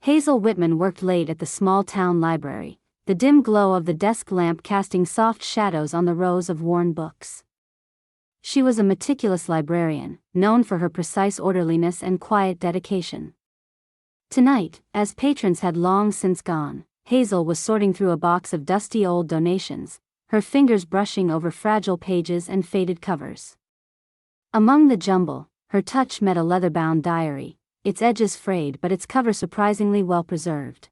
Hazel Whitman worked late at the small town library, the dim glow of the desk lamp casting soft shadows on the rows of worn books. She was a meticulous librarian, known for her precise orderliness and quiet dedication. Tonight, as patrons had long since gone, Hazel was sorting through a box of dusty old donations, her fingers brushing over fragile pages and faded covers. Among the jumble, her touch met a leather-bound diary, its edges frayed but its cover surprisingly well preserved.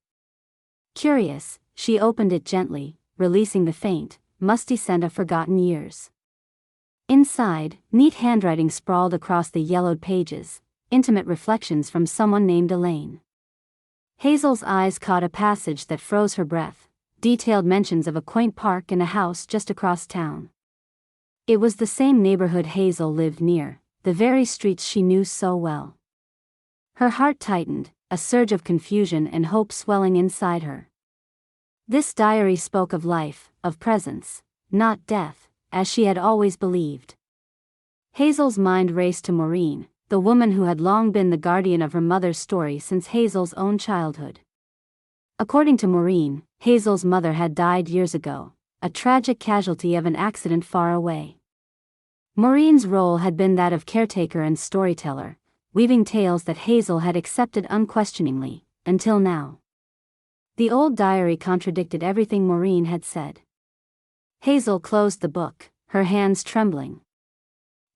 Curious, she opened it gently, releasing the faint, musty scent of forgotten years. Inside, neat handwriting sprawled across the yellowed pages, intimate reflections from someone named Elaine. Hazel's eyes caught a passage that froze her breath, detailed mentions of a quaint park and a house just across town. It was the same neighborhood Hazel lived near, the very streets she knew so well. Her heart tightened, a surge of confusion and hope swelling inside her. This diary spoke of life, of presence, not death, as she had always believed. Hazel's mind raced to Maureen, the woman who had long been the guardian of her mother's story since Hazel's own childhood. According to Maureen, Hazel's mother had died years ago, a tragic casualty of an accident far away. Maureen's role had been that of caretaker and storyteller, weaving tales that Hazel had accepted unquestioningly, until now. The old diary contradicted everything Maureen had said. Hazel closed the book, her hands trembling.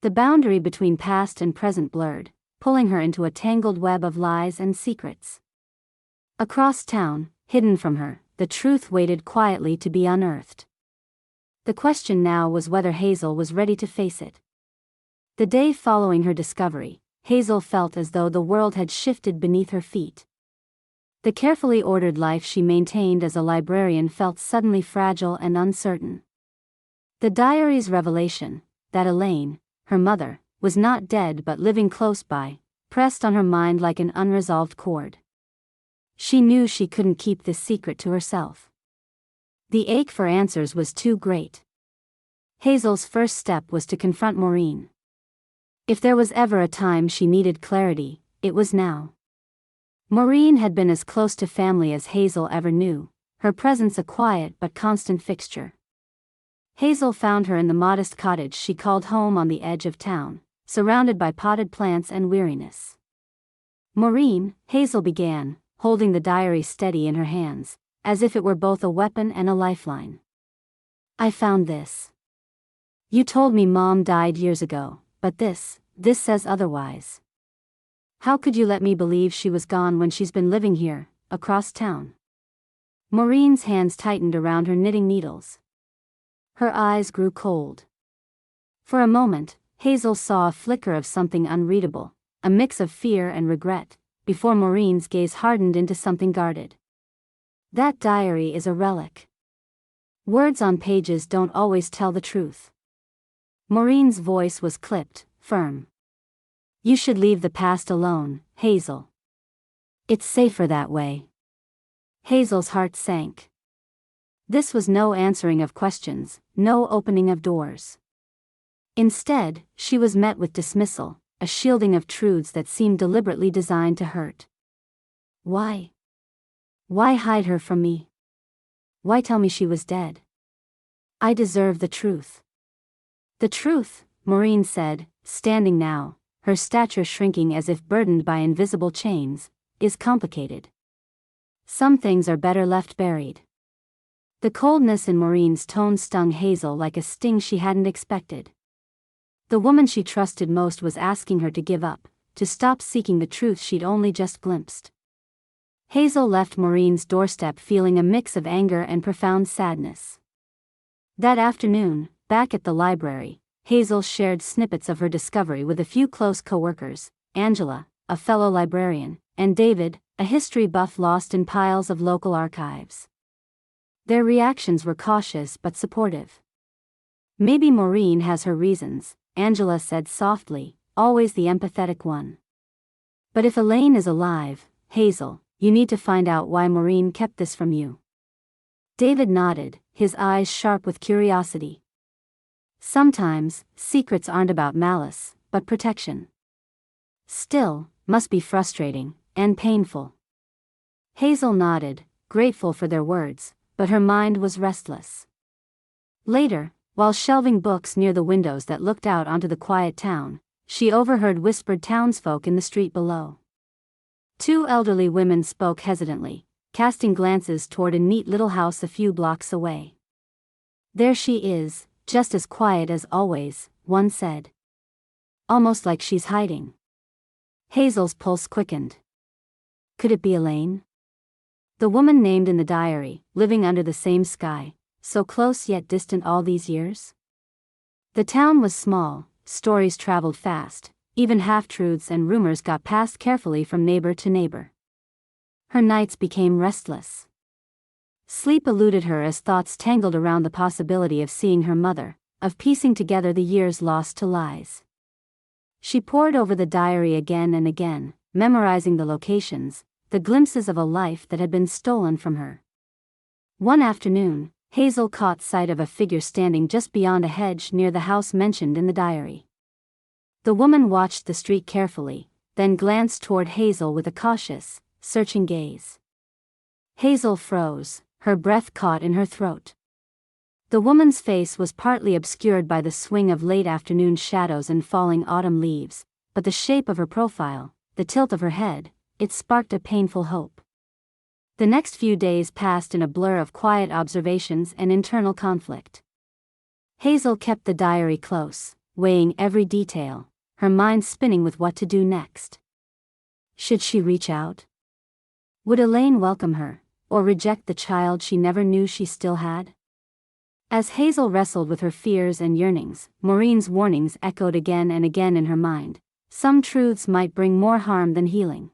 The boundary between past and present blurred, pulling her into a tangled web of lies and secrets. Across town, hidden from her, the truth waited quietly to be unearthed. The question now was whether Hazel was ready to face it. The day following her discovery, Hazel felt as though the world had shifted beneath her feet. The carefully ordered life she maintained as a librarian felt suddenly fragile and uncertain. The diary's revelation, that Elaine, her mother, was not dead but living close by, pressed on her mind like an unresolved chord. She knew she couldn't keep this secret to herself. The ache for answers was too great. Hazel's first step was to confront Maureen. If there was ever a time she needed clarity, it was now. Maureen had been as close to family as Hazel ever knew, her presence a quiet but constant fixture. Hazel found her in the modest cottage she called home on the edge of town, surrounded by potted plants and weariness. "Maureen," Hazel began, holding the diary steady in her hands, as if it were both a weapon and a lifeline. "I found this. You told me Mom died years ago, but this says otherwise. How could you let me believe she was gone when she's been living here, across town?" Maureen's hands tightened around her knitting needles. Her eyes grew cold. For a moment, Hazel saw a flicker of something unreadable, a mix of fear and regret, before Maureen's gaze hardened into something guarded. "That diary is a relic. Words on pages don't always tell the truth." Maureen's voice was clipped, firm. "You should leave the past alone, Hazel. It's safer that way." Hazel's heart sank. This was no answering of questions, no opening of doors. Instead, she was met with dismissal, a shielding of truths that seemed deliberately designed to hurt. Why? Why hide her from me? Why tell me she was dead? I deserve the truth. "The truth," Maureen said, standing now, her stature shrinking as if burdened by invisible chains, "is complicated. Some things are better left buried." The coldness in Maureen's tone stung Hazel like a sting she hadn't expected. The woman she trusted most was asking her to give up, to stop seeking the truth she'd only just glimpsed. Hazel left Maureen's doorstep feeling a mix of anger and profound sadness. That afternoon, back at the library, Hazel shared snippets of her discovery with a few close co-workers, Angela, a fellow librarian, and David, a history buff lost in piles of local archives. Their reactions were cautious but supportive. "Maybe Maureen has her reasons," Angela said softly, always the empathetic one. "But if Elaine is alive, Hazel, you need to find out why Maureen kept this from you." David nodded, his eyes sharp with curiosity. "Sometimes, secrets aren't about malice, but protection. Still, must be frustrating, and painful." Hazel nodded, grateful for their words, but her mind was restless. Later, while shelving books near the windows that looked out onto the quiet town, she overheard whispered townsfolk in the street below. Two elderly women spoke hesitantly, casting glances toward a neat little house a few blocks away. "There she is, just as quiet as always," one said. "Almost like she's hiding." Hazel's pulse quickened. Could it be Elaine? The woman named in the diary, living under the same sky, so close yet distant all these years? The town was small, stories traveled fast, even half-truths and rumors got passed carefully from neighbor to neighbor. Her nights became restless. Sleep eluded her as thoughts tangled around the possibility of seeing her mother, of piecing together the years lost to lies. She pored over the diary again and again, memorizing the locations, the glimpses of a life that had been stolen from her. One afternoon, Hazel caught sight of a figure standing just beyond a hedge near the house mentioned in the diary. The woman watched the street carefully, then glanced toward Hazel with a cautious, searching gaze. Hazel froze, her breath caught in her throat. The woman's face was partly obscured by the swing of late afternoon shadows and falling autumn leaves, but the shape of her profile, the tilt of her head, it sparked a painful hope. The next few days passed in a blur of quiet observations and internal conflict. Hazel kept the diary close, weighing every detail, her mind spinning with what to do next. Should she reach out? Would Elaine welcome her, or reject the child she never knew she still had? As Hazel wrestled with her fears and yearnings, Maureen's warnings echoed again and again in her mind. Some truths might bring more harm than healing.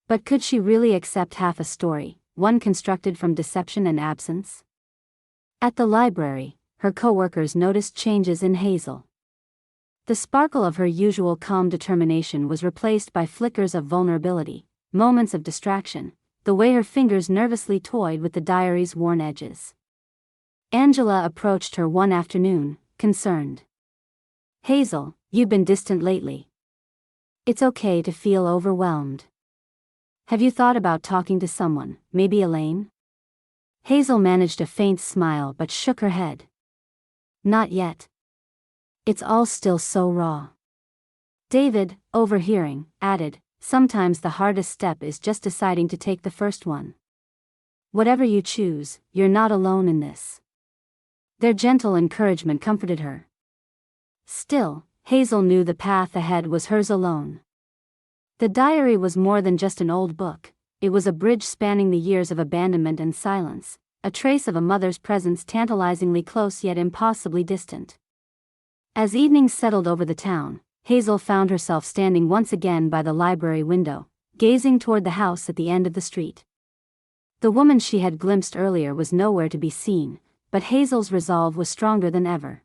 But could she really accept half a story, one constructed from deception and absence? At the library, her co-workers noticed changes in Hazel. The sparkle of her usual calm determination was replaced by flickers of vulnerability, moments of distraction, the way her fingers nervously toyed with the diary's worn edges. Angela approached her one afternoon, concerned. "Hazel, you've been distant lately. It's okay to feel overwhelmed. Have you thought about talking to someone, maybe Elaine?" Hazel managed a faint smile but shook her head. "Not yet. It's all still so raw." David, overhearing, added, "Sometimes the hardest step is just deciding to take the first one. Whatever you choose, you're not alone in this." Their gentle encouragement comforted her. Still, Hazel knew the path ahead was hers alone. The diary was more than just an old book, it was a bridge spanning the years of abandonment and silence, a trace of a mother's presence tantalizingly close yet impossibly distant. As evening settled over the town, Hazel found herself standing once again by the library window, gazing toward the house at the end of the street. The woman she had glimpsed earlier was nowhere to be seen, but Hazel's resolve was stronger than ever.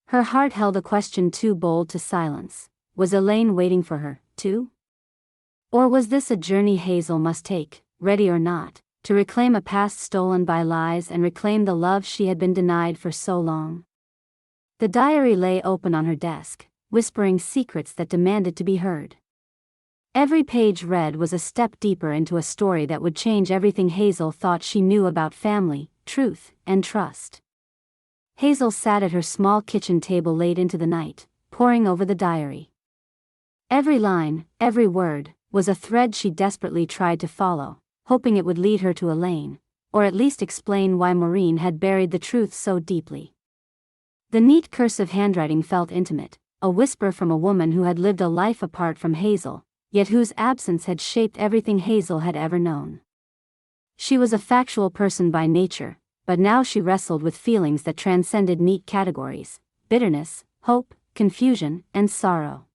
Her heart held a question too bold to silence. Was Elaine waiting for her, too? Or was this a journey Hazel must take, ready or not, to reclaim a past stolen by lies and reclaim the love she had been denied for so long? The diary lay open on her desk, whispering secrets that demanded to be heard. Every page read was a step deeper into a story that would change everything Hazel thought she knew about family, truth, and trust. Hazel sat at her small kitchen table late into the night, poring over the diary. Every line, every word, was a thread she desperately tried to follow, hoping it would lead her to Elaine, or at least explain why Maureen had buried the truth so deeply. The neat cursive handwriting felt intimate, a whisper from a woman who had lived a life apart from Hazel, yet whose absence had shaped everything Hazel had ever known. She was a factual person by nature, but now she wrestled with feelings that transcended neat categories: bitterness, hope, confusion, and sorrow.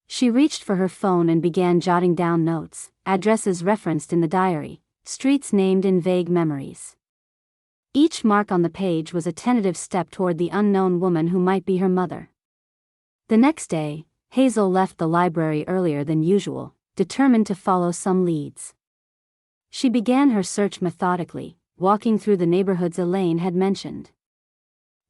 She reached for her phone and began jotting down notes, addresses referenced in the diary, streets named in vague memories. Each mark on the page was a tentative step toward the unknown woman who might be her mother. The next day, Hazel left the library earlier than usual, determined to follow some leads. She began her search methodically, walking through the neighborhoods Elaine had mentioned.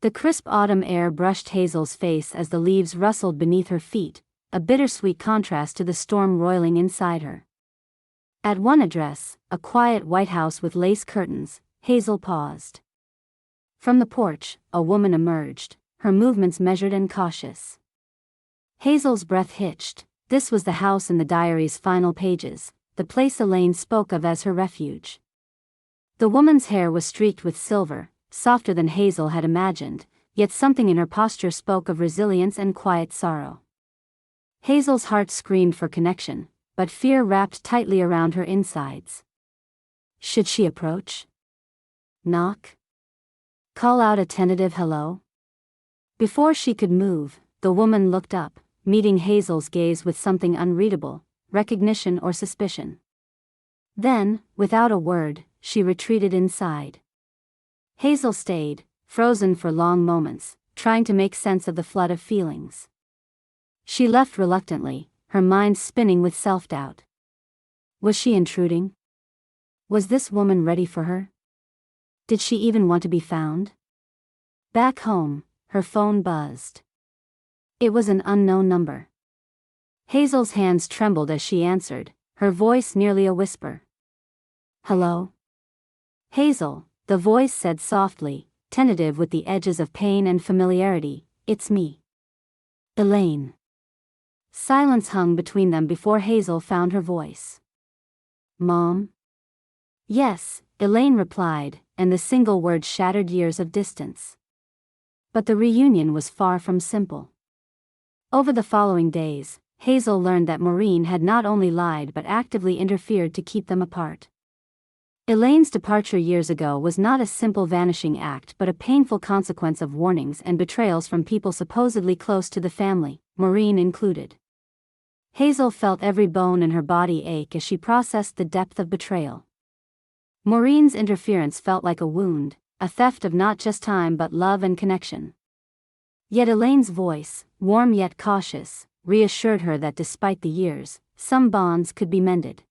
The crisp autumn air brushed Hazel's face as the leaves rustled beneath her feet, a bittersweet contrast to the storm roiling inside her. At one address, a quiet white house with lace curtains, Hazel paused. From the porch, a woman emerged, her movements measured and cautious. Hazel's breath hitched. This was the house in the diary's final pages, the place Elaine spoke of as her refuge. The woman's hair was streaked with silver, softer than Hazel had imagined, yet something in her posture spoke of resilience and quiet sorrow. Hazel's heart screamed for connection, but fear wrapped tightly around her insides. Should she approach? Knock? Call out a tentative hello? Before she could move, the woman looked up, meeting Hazel's gaze with something unreadable, recognition or suspicion. Then, without a word, she retreated inside. Hazel stayed, frozen for long moments, trying to make sense of the flood of feelings. She left reluctantly, her mind spinning with self-doubt. Was she intruding? Was this woman ready for her? Did she even want to be found? Back home, her phone buzzed. It was an unknown number. Hazel's hands trembled as she answered, her voice nearly a whisper. Hello? Hazel, the voice said softly, tentative with the edges of pain and familiarity, it's me. Elaine. Silence hung between them before Hazel found her voice. Mom? Yes, Elaine replied, and the single word shattered years of distance. But the reunion was far from simple. Over the following days, Hazel learned that Maureen had not only lied but actively interfered to keep them apart. Elaine's departure years ago was not a simple vanishing act but a painful consequence of warnings and betrayals from people supposedly close to the family, Maureen included. Hazel felt every bone in her body ache as she processed the depth of betrayal. Maureen's interference felt like a wound, a theft of not just time but love and connection. Yet Elaine's voice, warm yet cautious, reassured her that despite the years, some bonds could be mended.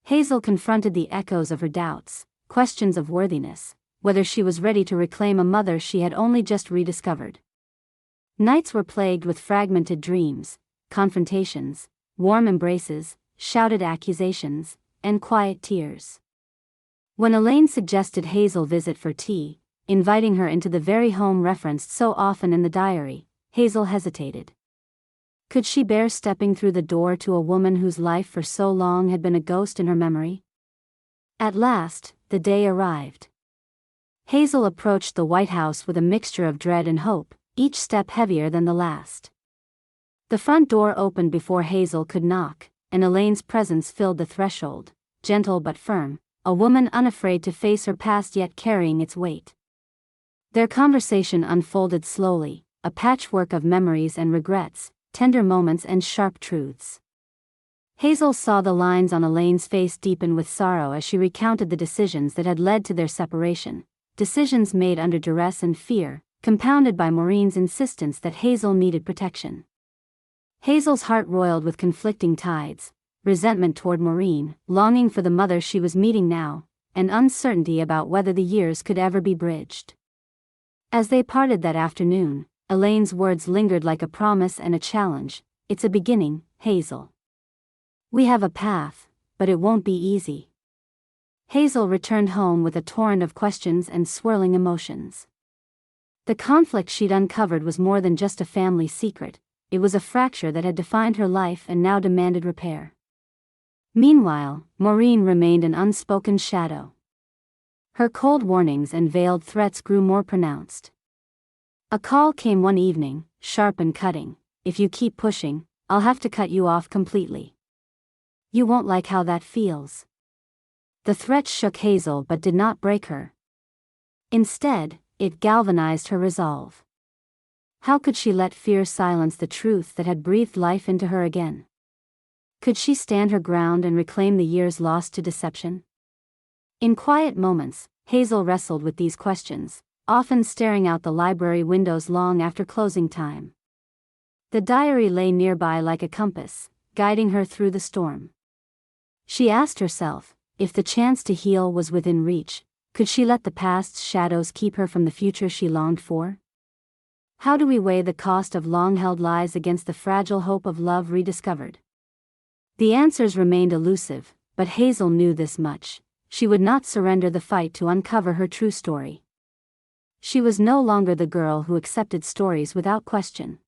Hazel confronted the echoes of her doubts, questions of worthiness, whether she was ready to reclaim a mother she had only just rediscovered. Nights were plagued with fragmented dreams, confrontations, warm embraces, shouted accusations, and quiet tears. When Elaine suggested Hazel visit for tea, inviting her into the very home referenced so often in the diary, Hazel hesitated. Could she bear stepping through the door to a woman whose life for so long had been a ghost in her memory? At last, the day arrived. Hazel approached the White House with a mixture of dread and hope, each step heavier than the last. The front door opened before Hazel could knock, and Elaine's presence filled the threshold, gentle but firm, a woman unafraid to face her past yet carrying its weight. Their conversation unfolded slowly, a patchwork of memories and regrets, tender moments and sharp truths. Hazel saw the lines on Elaine's face deepen with sorrow as she recounted the decisions that had led to their separation, decisions made under duress and fear, compounded by Maureen's insistence that Hazel needed protection. Hazel's heart roiled with conflicting tides, resentment toward Maureen, longing for the mother she was meeting now, and uncertainty about whether the years could ever be bridged. As they parted that afternoon, Elaine's words lingered like a promise and a challenge. It's a beginning, Hazel. We have a path, but it won't be easy. Hazel returned home with a torrent of questions and swirling emotions. The conflict she'd uncovered was more than just a family secret, it was a fracture that had defined her life and now demanded repair. Meanwhile, Maureen remained an unspoken shadow. Her cold warnings and veiled threats grew more pronounced. A call came one evening, sharp and cutting. If you keep pushing, I'll have to cut you off completely. You won't like how that feels. The threat shook Hazel but did not break her. Instead, it galvanized her resolve. How could she let fear silence the truth that had breathed life into her again? Could she stand her ground and reclaim the years lost to deception? In quiet moments, Hazel wrestled with these questions, often staring out the library windows long after closing time. The diary lay nearby like a compass, guiding her through the storm. She asked herself, if the chance to heal was within reach, could she let the past's shadows keep her from the future she longed for? How do we weigh the cost of long-held lies against the fragile hope of love rediscovered? The answers remained elusive, but Hazel knew this much: she would not surrender the fight to uncover her true story. She was no longer the girl who accepted stories without question.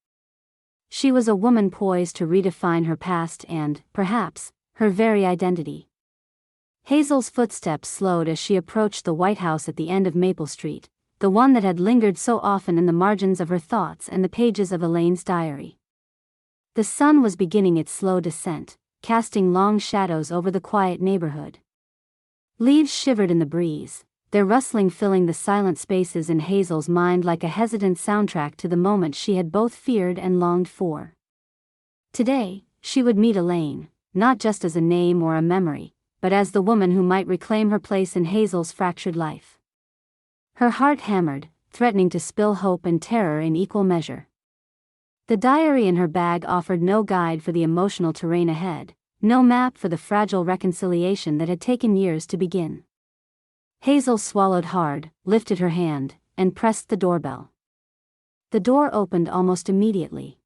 She was a woman poised to redefine her past and, perhaps, her very identity. Hazel's footsteps slowed as she approached the White House at the end of Maple Street, the one that had lingered so often in the margins of her thoughts and the pages of Elaine's diary. The sun was beginning its slow descent, casting long shadows over the quiet neighborhood. Leaves shivered in the breeze, their rustling filling the silent spaces in Hazel's mind like a hesitant soundtrack to the moment she had both feared and longed for. Today, she would meet Elaine, not just as a name or a memory, but as the woman who might reclaim her place in Hazel's fractured life. Her heart hammered, threatening to spill hope and terror in equal measure. The diary in her bag offered no guide for the emotional terrain ahead, no map for the fragile reconciliation that had taken years to begin. Hazel swallowed hard, lifted her hand, and pressed the doorbell. The door opened almost immediately.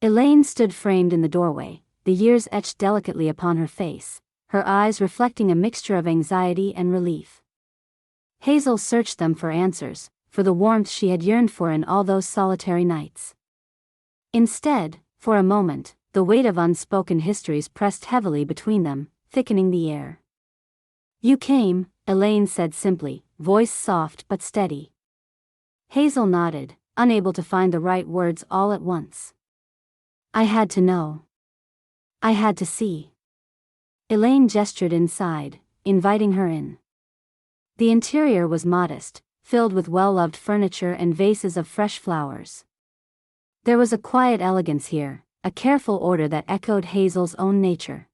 Elaine stood framed in the doorway, the years etched delicately upon her face, her eyes reflecting a mixture of anxiety and relief. Hazel searched them for answers, for the warmth she had yearned for in all those solitary nights. Instead, for a moment, the weight of unspoken histories pressed heavily between them, thickening the air. "You came," Elaine said simply, voice soft but steady. Hazel nodded, unable to find the right words all at once. "I had to know. I had to see." Elaine gestured inside, inviting her in. The interior was modest, filled with well-loved furniture and vases of fresh flowers. There was a quiet elegance here, a careful order that echoed Hazel's own nature.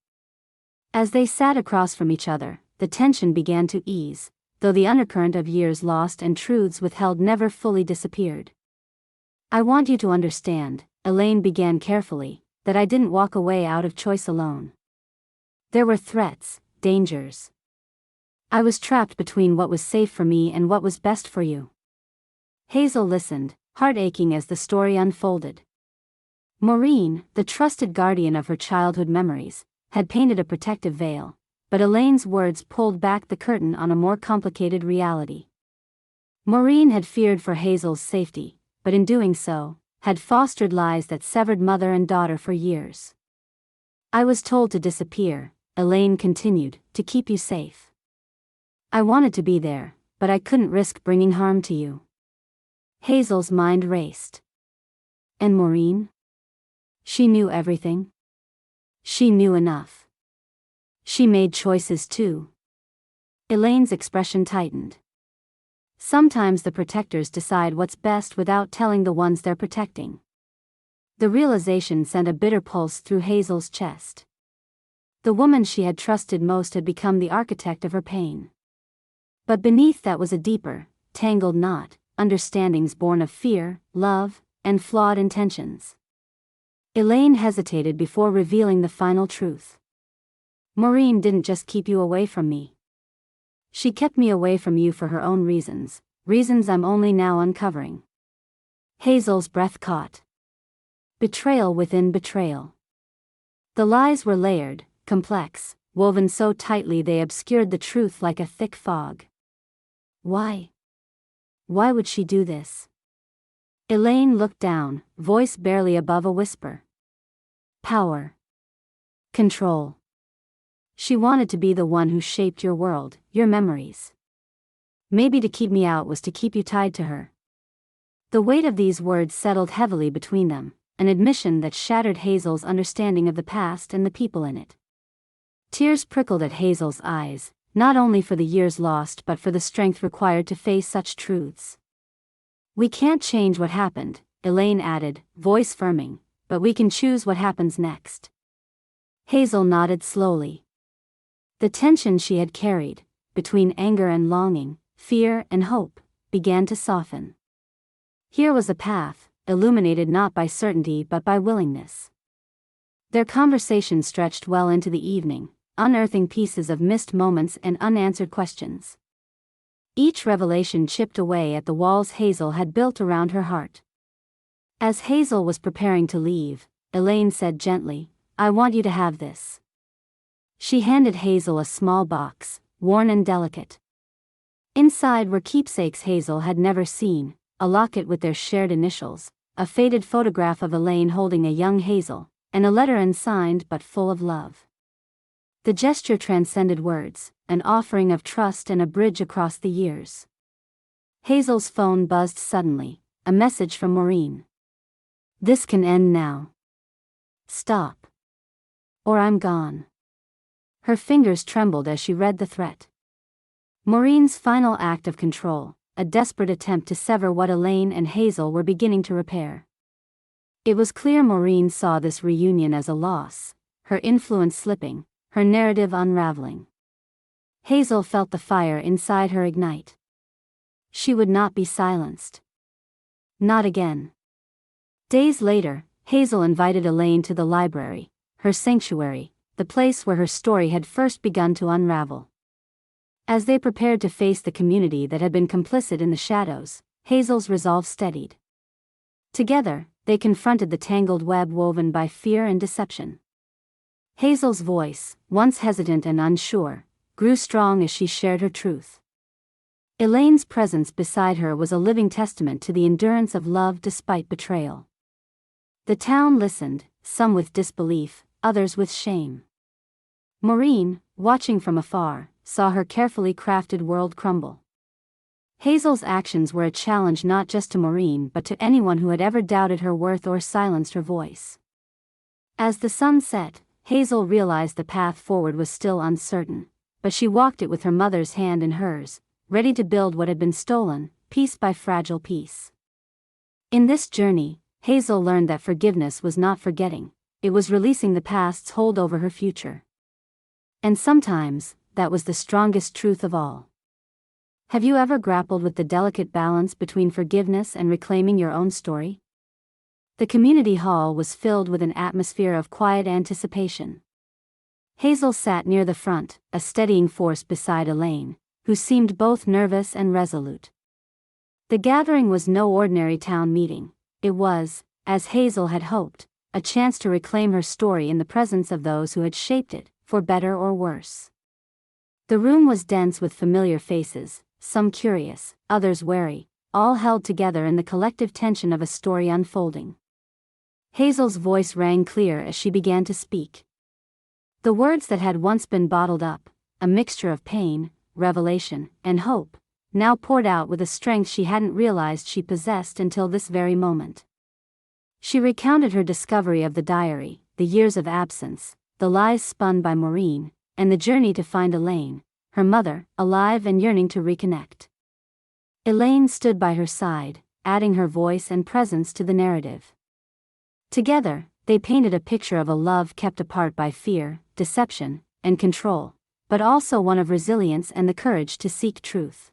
As they sat across from each other, the tension began to ease, though the undercurrent of years lost and truths withheld never fully disappeared. "I want you to understand," Elaine began carefully, "that I didn't walk away out of choice alone. There were threats, dangers. I was trapped between what was safe for me and what was best for you." Hazel listened, heart aching as the story unfolded. Maureen, the trusted guardian of her childhood memories, had painted a protective veil, but Elaine's words pulled back the curtain on a more complicated reality. Maureen had feared for Hazel's safety, but in doing so, had fostered lies that severed mother and daughter for years. "I was told to disappear," Elaine continued, "to keep you safe. I wanted to be there, but I couldn't risk bringing harm to you." Hazel's mind raced. And Maureen? She knew everything. She knew enough. She made choices too. Elaine's expression tightened. Sometimes the protectors decide what's best without telling the ones they're protecting. The realization sent a bitter pulse through Hazel's chest. The woman she had trusted most had become the architect of her pain. But beneath that was a deeper, tangled knot, understandings born of fear, love, and flawed intentions. Elaine hesitated before revealing the final truth. "Maureen didn't just keep you away from me. She kept me away from you for her own reasons, reasons I'm only now uncovering." Hazel's breath caught. Betrayal within betrayal. The lies were layered, complex, woven so tightly they obscured the truth like a thick fog. Why? Why would she do this? Elaine looked down, voice barely above a whisper. Power. Control. She wanted to be the one who shaped your world, your memories. Maybe to keep me out was to keep you tied to her. The weight of these words settled heavily between them, an admission that shattered Hazel's understanding of the past and the people in it. Tears prickled at Hazel's eyes, not only for the years lost but for the strength required to face such truths. "We can't change what happened," Elaine added, voice firming, "but we can choose what happens next." Hazel nodded slowly. The tension she had carried, between anger and longing, fear and hope, began to soften. Here was a path, illuminated not by certainty but by willingness. Their conversation stretched well into the evening, unearthing pieces of missed moments and unanswered questions. Each revelation chipped away at the walls Hazel had built around her heart. As Hazel was preparing to leave, Elaine said gently, "I want you to have this." She handed Hazel a small box, worn and delicate. Inside were keepsakes Hazel had never seen, a locket with their shared initials, a faded photograph of Elaine holding a young Hazel, and a letter unsigned but full of love. The gesture transcended words, an offering of trust and a bridge across the years. Hazel's phone buzzed suddenly, a message from Maureen. "This can end now. Stop. Or I'm gone." Her fingers trembled as she read the threat. Maureen's final act of control, a desperate attempt to sever what Elaine and Hazel were beginning to repair. It was clear Maureen saw this reunion as a loss, her influence slipping, her narrative unraveling. Hazel felt the fire inside her ignite. She would not be silenced. Not again. Days later, Hazel invited Elaine to the library, her sanctuary, the place where her story had first begun to unravel. As they prepared to face the community that had been complicit in the shadows, Hazel's resolve steadied. Together, they confronted the tangled web woven by fear and deception. Hazel's voice, once hesitant and unsure, grew strong as she shared her truth. Elaine's presence beside her was a living testament to the endurance of love despite betrayal. The town listened, some with disbelief, others with shame. Maureen, watching from afar, saw her carefully crafted world crumble. Hazel's actions were a challenge not just to Maureen but to anyone who had ever doubted her worth or silenced her voice. As the sun set, Hazel realized the path forward was still uncertain, but she walked it with her mother's hand in hers, ready to build what had been stolen, piece by fragile piece. In this journey, Hazel learned that forgiveness was not forgetting, it was releasing the past's hold over her future. And sometimes, that was the strongest truth of all. Have you ever grappled with the delicate balance between forgiveness and reclaiming your own story? The community hall was filled with an atmosphere of quiet anticipation. Hazel sat near the front, a steadying force beside Elaine, who seemed both nervous and resolute. The gathering was no ordinary town meeting, it was, as Hazel had hoped, a chance to reclaim her story in the presence of those who had shaped it, for better or worse. The room was dense with familiar faces, some curious, others wary, all held together in the collective tension of a story unfolding. Hazel's voice rang clear as she began to speak. The words that had once been bottled up, a mixture of pain, revelation, and hope, now poured out with a strength she hadn't realized she possessed until this very moment. She recounted her discovery of the diary, the years of absence, the lies spun by Maureen, and the journey to find Elaine, her mother, alive and yearning to reconnect. Elaine stood by her side, adding her voice and presence to the narrative. Together, they painted a picture of a love kept apart by fear, deception, and control, but also one of resilience and the courage to seek truth.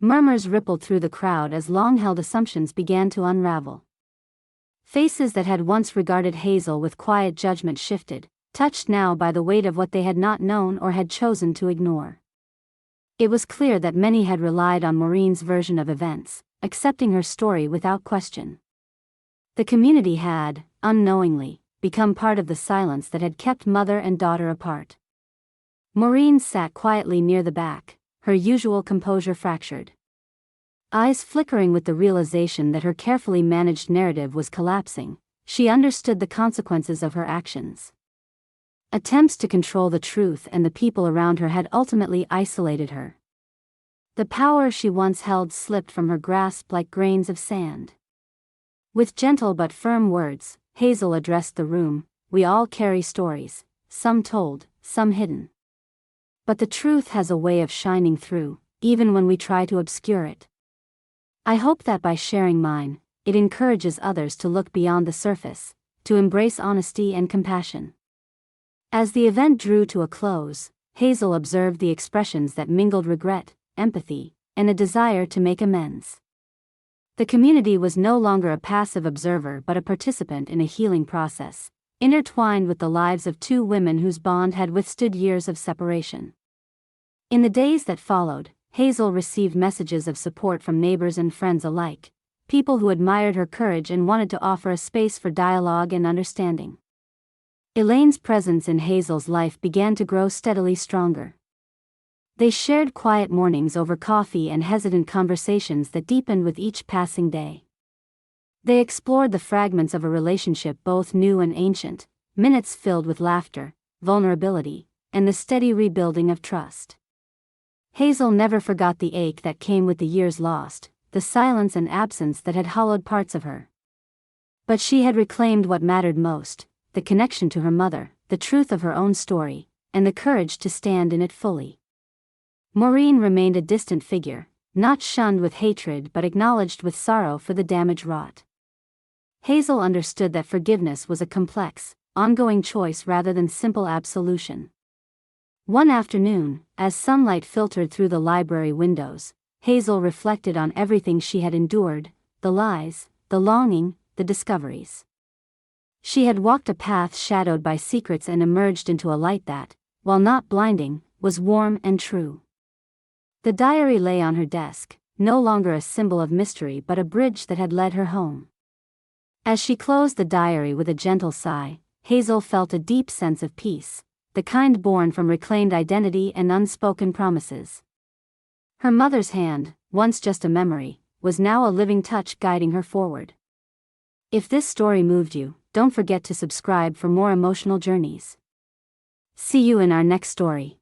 Murmurs rippled through the crowd as long-held assumptions began to unravel. Faces that had once regarded Hazel with quiet judgment shifted, touched now by the weight of what they had not known or had chosen to ignore. It was clear that many had relied on Maureen's version of events, accepting her story without question. The community had, unknowingly, become part of the silence that had kept mother and daughter apart. Maureen sat quietly near the back, her usual composure fractured. Eyes flickering with the realization that her carefully managed narrative was collapsing, she understood the consequences of her actions. Attempts to control the truth and the people around her had ultimately isolated her. The power she once held slipped from her grasp like grains of sand. With gentle but firm words, Hazel addressed the room. We all carry stories, some told, some hidden. But the truth has a way of shining through, even when we try to obscure it. I hope that by sharing mine, it encourages others to look beyond the surface, to embrace honesty and compassion. As the event drew to a close, Hazel observed the expressions that mingled regret, empathy, and a desire to make amends. The community was no longer a passive observer but a participant in a healing process, intertwined with the lives of two women whose bond had withstood years of separation. In the days that followed, Hazel received messages of support from neighbors and friends alike, people who admired her courage and wanted to offer a space for dialogue and understanding. Elaine's presence in Hazel's life began to grow steadily stronger. They shared quiet mornings over coffee and hesitant conversations that deepened with each passing day. They explored the fragments of a relationship both new and ancient, minutes filled with laughter, vulnerability, and the steady rebuilding of trust. Hazel never forgot the ache that came with the years lost, the silence and absence that had hollowed parts of her. But she had reclaimed what mattered most, the connection to her mother, the truth of her own story, and the courage to stand in it fully. Maureen remained a distant figure, not shunned with hatred but acknowledged with sorrow for the damage wrought. Hazel understood that forgiveness was a complex, ongoing choice rather than simple absolution. One afternoon, as sunlight filtered through the library windows, Hazel reflected on everything she had endured, the lies, the longing, the discoveries. She had walked a path shadowed by secrets and emerged into a light that, while not blinding, was warm and true. The diary lay on her desk, no longer a symbol of mystery but a bridge that had led her home. As she closed the diary with a gentle sigh, Hazel felt a deep sense of peace, the kind born from reclaimed identity and unspoken promises. Her mother's hand, once just a memory, was now a living touch guiding her forward. If this story moved you, don't forget to subscribe for more emotional journeys. See you in our next story.